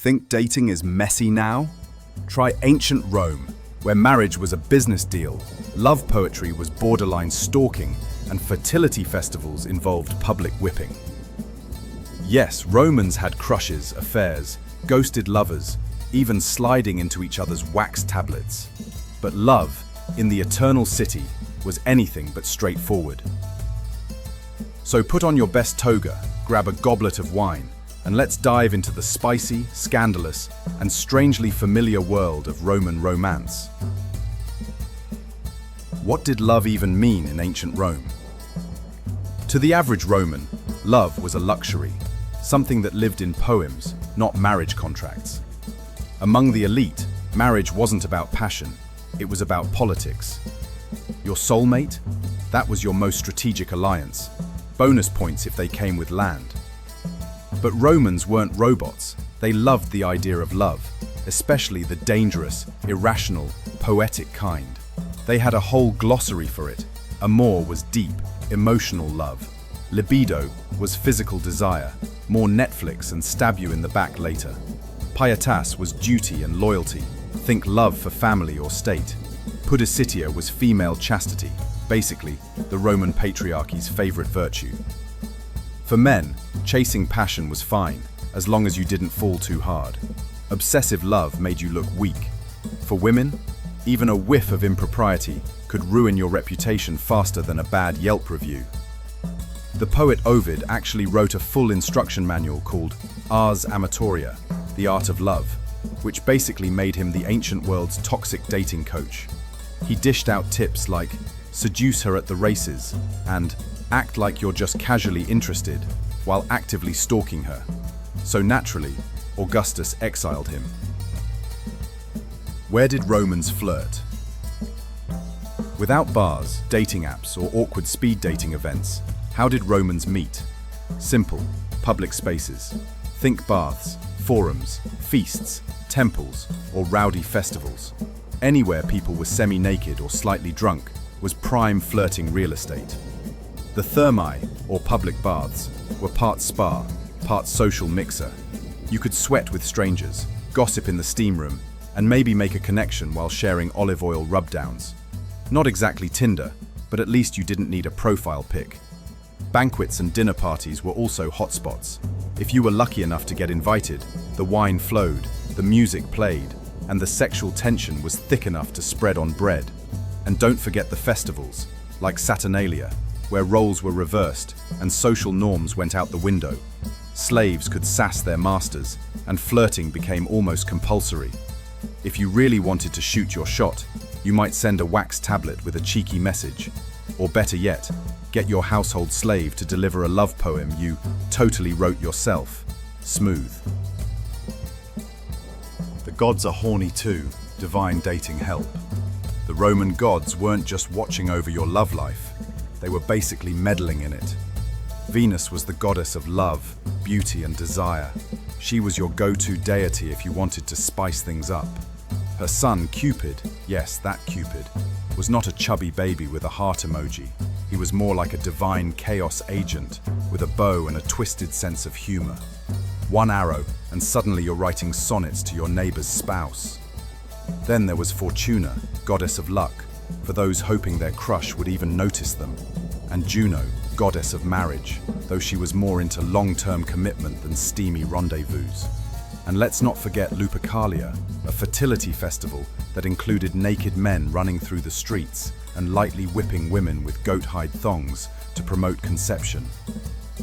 Think dating is messy now? Try ancient Rome, where marriage was a business deal, love poetry was borderline stalking, and fertility festivals involved public whipping. Yes, Romans had crushes, affairs, ghosted lovers, even sliding into each other's wax tablets. But love, in the eternal city, was anything but straightforward. So put on your best toga, grab a goblet of wine, and let's dive into the spicy, scandalous, and strangely familiar world of Roman romance. What did love even mean in ancient Rome? To the average Roman, love was a luxury, something that lived in poems, not marriage contracts. Among the elite, marriage wasn't about passion, it was about politics. Your soulmate? That was your most strategic alliance. Bonus points if they came with land. But Romans weren't robots. They loved the idea of love, especially the dangerous, irrational, poetic kind. They had a whole glossary for it. Amor was deep, emotional love. Libido was physical desire, more Netflix and stab you in the back later. Pietas was duty and loyalty. Think love for family or state. Pudicitia was female chastity, basically the Roman patriarchy's favorite virtue. For men, chasing passion was fine, as long as you didn't fall too hard. Obsessive love made you look weak. For women, even a whiff of impropriety could ruin your reputation faster than a bad Yelp review. The poet Ovid actually wrote a full instruction manual called Ars Amatoria, the art of love, which basically made him the ancient world's toxic dating coach. He dished out tips like seduce her at the races and act like you're just casually interested while actively stalking her. So naturally, Augustus exiled him. Where did Romans flirt? Without bars, dating apps, or awkward speed dating events, how did Romans meet? Simple, public spaces. Think baths, forums, feasts, temples, or rowdy festivals. Anywhere people were semi-naked or slightly drunk was prime flirting real estate. The thermae, or public baths, were part spa, part social mixer. You could sweat with strangers, gossip in the steam room, and maybe make a connection while sharing olive oil rubdowns. Not exactly Tinder, but at least you didn't need a profile pic. Banquets and dinner parties were also hotspots. If you were lucky enough to get invited, the wine flowed, the music played, and the sexual tension was thick enough to spread on bread. And don't forget the festivals, like Saturnalia, where roles were reversed and social norms went out the window. Slaves could sass their masters, and flirting became almost compulsory. If you really wanted to shoot your shot, you might send a wax tablet with a cheeky message. Or better yet, get your household slave to deliver a love poem you totally wrote yourself. Smooth. The gods are horny too, divine dating help. The Roman gods weren't just watching over your love life, they were basically meddling in it. Venus was the goddess of love, beauty and desire. She was your go-to deity if you wanted to spice things up. Her son, Cupid, yes, that Cupid, was not a chubby baby with a heart emoji. He was more like a divine chaos agent with a bow and a twisted sense of humor. One arrow, and suddenly you're writing sonnets to your neighbor's spouse. Then there was Fortuna, goddess of luck, for those hoping their crush would even notice them. And Juno, goddess of marriage, though she was more into long-term commitment than steamy rendezvous. And let's not forget Lupercalia, a fertility festival that included naked men running through the streets and lightly whipping women with goat-hide thongs to promote conception.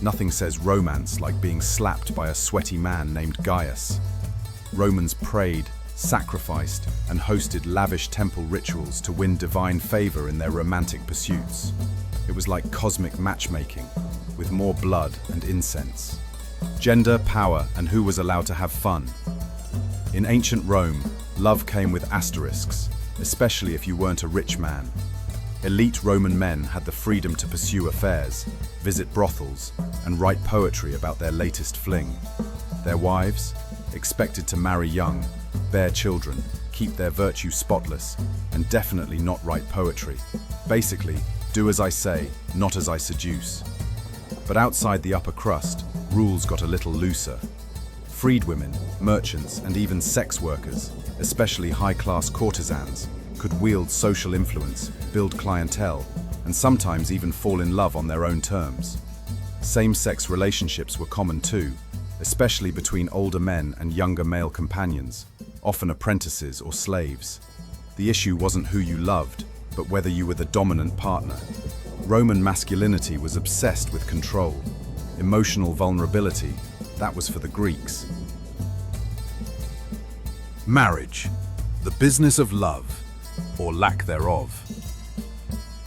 Nothing says romance like being slapped by a sweaty man named Gaius. Romans prayed, sacrificed, and hosted lavish temple rituals to win divine favor in their romantic pursuits. It was like cosmic matchmaking, with more blood and incense. Gender, power, and who was allowed to have fun. In ancient Rome, love came with asterisks, especially if you weren't a rich man. Elite Roman men had the freedom to pursue affairs, visit brothels, and write poetry about their latest fling. Their wives, expected to marry young, bear children, keep their virtue spotless, and definitely not write poetry. Basically, do as I say, not as I seduce. But outside the upper crust, rules got a little looser. Freedwomen, merchants, and even sex workers, especially high-class courtesans, could wield social influence, build clientele, and sometimes even fall in love on their own terms. Same-sex relationships were common too, especially between older men and younger male companions, often apprentices or slaves. The issue wasn't who you loved, but whether you were the dominant partner. Roman masculinity was obsessed with control. Emotional vulnerability, that was for the Greeks. Marriage, the business of love, or lack thereof.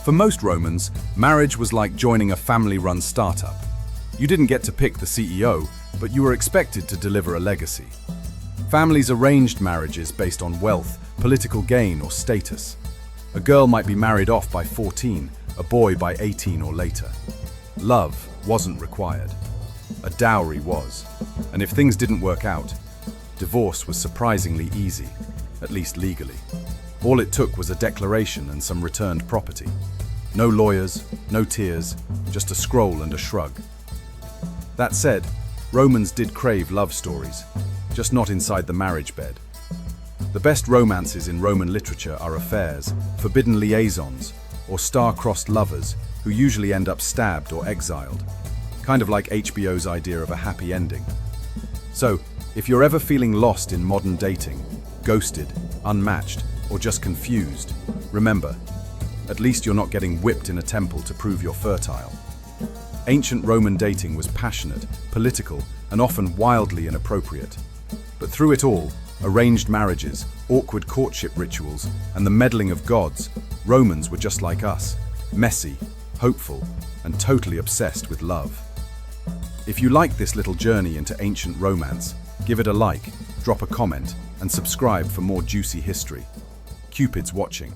For most Romans, marriage was like joining a family-run startup. You didn't get to pick the CEO, but you were expected to deliver a legacy. Families arranged marriages based on wealth, political gain, or status. A girl might be married off by 14, a boy by 18 or later. Love wasn't required. A dowry was. And if things didn't work out, divorce was surprisingly easy, at least legally. All it took was a declaration and some returned property. No lawyers, no tears, just a scroll and a shrug. That said, Romans did crave love stories, just not inside the marriage bed. The best romances in Roman literature are affairs, forbidden liaisons, or star-crossed lovers who usually end up stabbed or exiled, kind of like HBO's idea of a happy ending. So, if you're ever feeling lost in modern dating, ghosted, unmatched, or just confused, remember, at least you're not getting whipped in a temple to prove you're fertile. Ancient Roman dating was passionate, political, and often wildly inappropriate. But through it all, arranged marriages, awkward courtship rituals, and the meddling of gods, Romans were just like us, messy, hopeful, and totally obsessed with love. If you like this little journey into ancient romance, give it a like, drop a comment, and subscribe for more juicy history. Cupid's watching.